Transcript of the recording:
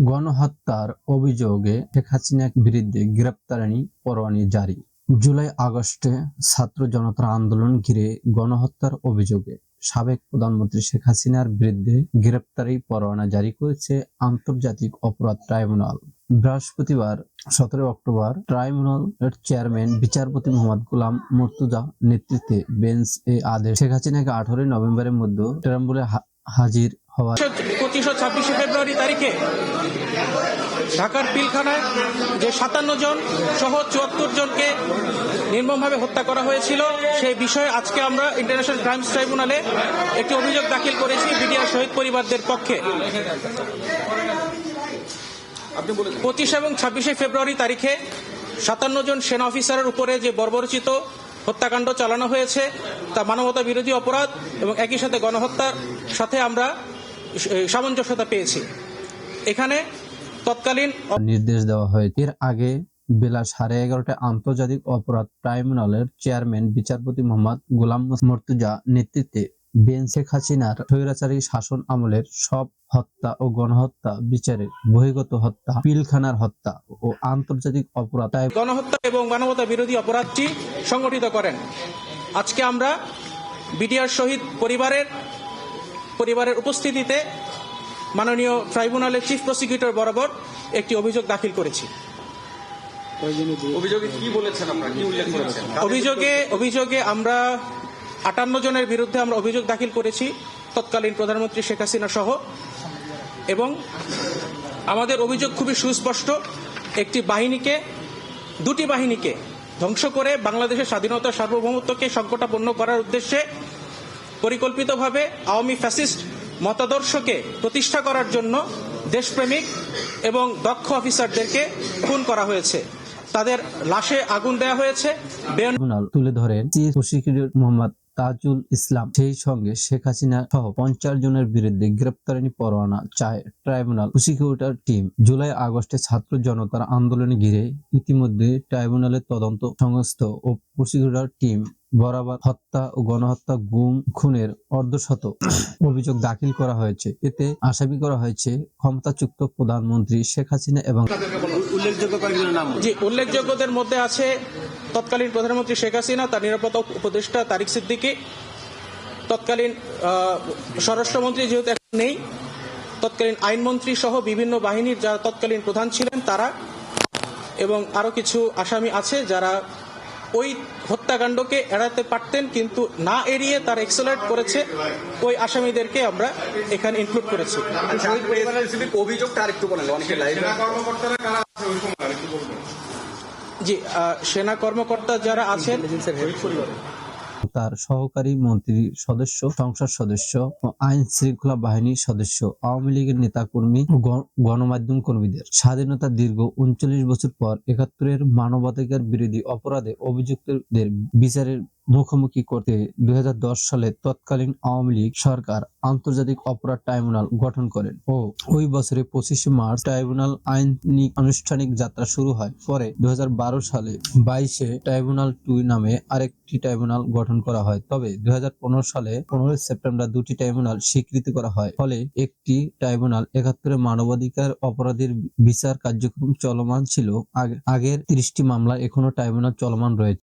গণহত্যার অভিযোগে শেখ হাসিনার বিরুদ্ধে গ্রেপ্তারি পরোয়ানা জারি। জুলাই আগস্টে ছাত্র জনতার আন্দোলন ঘিরে গণহত্যার অভিযোগে সাবেক প্রধানমন্ত্রী শেখ হাসিনার বিরুদ্ধে গ্রেপ্তারি পরোয়ানা জারি করেছে আন্তর্জাতিক অপরাধ ট্রাইব্যুনাল। বৃহস্পতিবার 17 অক্টোবর ট্রাইব্যুনালের চেয়ারম্যান বিচারপতি মোহাম্মদ গোলাম মুর্তুজা নেতৃত্বে বেঞ্চ এই আদেশ শেখ হাসিনাকে 18 নভেম্বরের মধ্যে ট্রাইব্যুনালে হাজির হওয়ার 25 ও 26 ফেব্রুয়ারি তারিখে ঢাকার পিলখানায় যে 57 জন সহ 74 জনকে নির্মমভাবে হত্যা করা হয়েছিল সেই বিষয়ে আজকে আমরা ইন্টারন্যাশনাল ক্রাইমস ট্রাইব্যুনালে একটি অভিযোগ দাখিল করেছি বিডিআর শহীদ পরিবারদের পক্ষে। 25 এবং 26 ফেব্রুয়ারি তারিখে 57 জন সেনা অফিসারের উপরে যে বর্বরচিত হত্যাকাণ্ড চালানো হয়েছে তা মানবতা বিরোধী অপরাধ এবং একই সাথে গণহত্যার সাথে আমরা সামঞ্জস্যতা পেয়েছি। এখানে তৎকালীন নির্দেশ দেওয়া হয়। এর আগে বেলা 11:30টায় আন্তর্জাতিক অপরাধ ট্রাইব্যুনালের চেয়ারম্যান বিচারপতি মোহাম্মদ গোলাম মুর্তুজা নেতৃত্বে বেঞ্চ শেখ হাসিনার স্বৈরাচারী শাসন আমলের সব হত্যা ও গণহত্যা বিচারে বহির্গত হত্যা, পিলখানার হত্যা ও আন্তর্জাতিক অপরাধ গণহত্যা এবং মানবতা বিরোধী অপরাধটি সংগঠিত করেন। আজকে আমরা বিডিআর শহীদ পরিবারের উপস্থিতিতে মাননীয় ট্রাইব্যুনালের চিফ প্রসিকিউটর বরাবর একটি অভিযোগ দাখিল করেছি। অভিযোগে আমরা 58 জনের বিরুদ্ধে আমরা অভিযোগ দাখিল করেছি তৎকালীন প্রধানমন্ত্রী শেখ হাসিনা সহ, এবং আমাদের অভিযোগ খুবই সুস্পষ্ট। দুটি বাহিনীকে ধ্বংস করে বাংলাদেশের স্বাধীনতা সার্বভৌমত্বকে সংকটাপন্ন করার উদ্দেশ্যে পরিকল্পিতভাবে আওয়ামী ফ্যাসিস্ট মতাদর্শকে প্রতিষ্ঠা করার জন্য দেশপ্রেমিক এবং দক্ষ অফিসারদেরকে খুন করা হয়েছে, তাদের লাশে আগুন দেওয়া হয়েছে। ট্রাইব্যুনাল তুলে ধরেন চিফ প্রসিকিউটর মোহাম্মদ তাজুল ইসলাম। সেই সঙ্গে শেখ হাসিনা সহ 50 জনের বিরুদ্ধে গ্রেপ্তারি পরোয়ানা চায় ট্রাইব্যুনাল প্রসিকিউটর টিম। জুলাই আগস্টে ছাত্র জনতার আন্দোলন ঘিরে ইতিমধ্যে ট্রাইব্যুনালের তদন্ত সংস্থা ও প্রসিকিউটর টিম বরাবর হত্যা ও গণহত্যা, গুম, খুনের অর্ধশত অভিযোগ দাখিল করা হয়েছে। এতে আসামি করা হয়েছে ক্ষমতাচ্যুত প্রধানমন্ত্রী শেখ হাসিনা এবং উল্লেখযোগ্যদের মধ্যে আছে তৎকালীন প্রধানমন্ত্রী শেখ হাসিনা, তার নিরাপত্তা উপদেষ্টা তারিক সিদ্দিকী, তৎকালীন স্বরাষ্ট্রমন্ত্রী যেহেতু এখন নেই, তৎকালীন আইনমন্ত্রী সহ বিভিন্ন বাহিনীর যারা তৎকালীন প্রধান ছিলেন তারা, এবং আরো কিছু আসামি আছে যারা ওই হত্যাকাণ্ডকে এড়াতে পারতেন কিন্তু না এড়িয়ে তারা এক্সেলারেট করেছে। ওই আসামিদেরকে আমরা এখানে ইনক্লুড করেছি। জি, সেনা কর্মকর্তা যারা আছেন, তার সহকারী মন্ত্রী সদস্য, সংসদ সদস্য ও আইন শৃঙ্খলা বাহিনীর সদস্য, আওয়ামী লীগের নেতাকর্মী ও গণমাধ্যম কর্মীদের। স্বাধীনতার দীর্ঘ 39 বছর পর 71 মানবাধিকার বিরোধী অপরাধে অভিযুক্তদের বিচারের মুখোমুখি করতে 2010 সালে তৎকালীন আওয়ামী লীগ সরকার আন্তর্জাতিক অপরাধ ট্রাইব্যুনাল গঠন করেন ও ওই বছরের 25 মার্চ ট্রাইব্যুনাল আনুষ্ঠানিক যাত্রা শুরু হয়। পরে 2012 সালে 22 ট্রাইব্যুনাল 2 নামে আরেকটি ট্রাইব্যুনাল গঠন করা হয়। তবে 2015 সালে 15 সেপ্টেম্বর দুটি ট্রাইব্যুনাল স্বীকৃতি করা হয়। ফলে একটি ট্রাইব্যুনাল 71 মানবাধিকার অপরাধের বিচার কার্যক্রম চলমান ছিল। আগের 30টি মামলা এখনো ট্রাইব্যুনাল চলমান রয়েছে।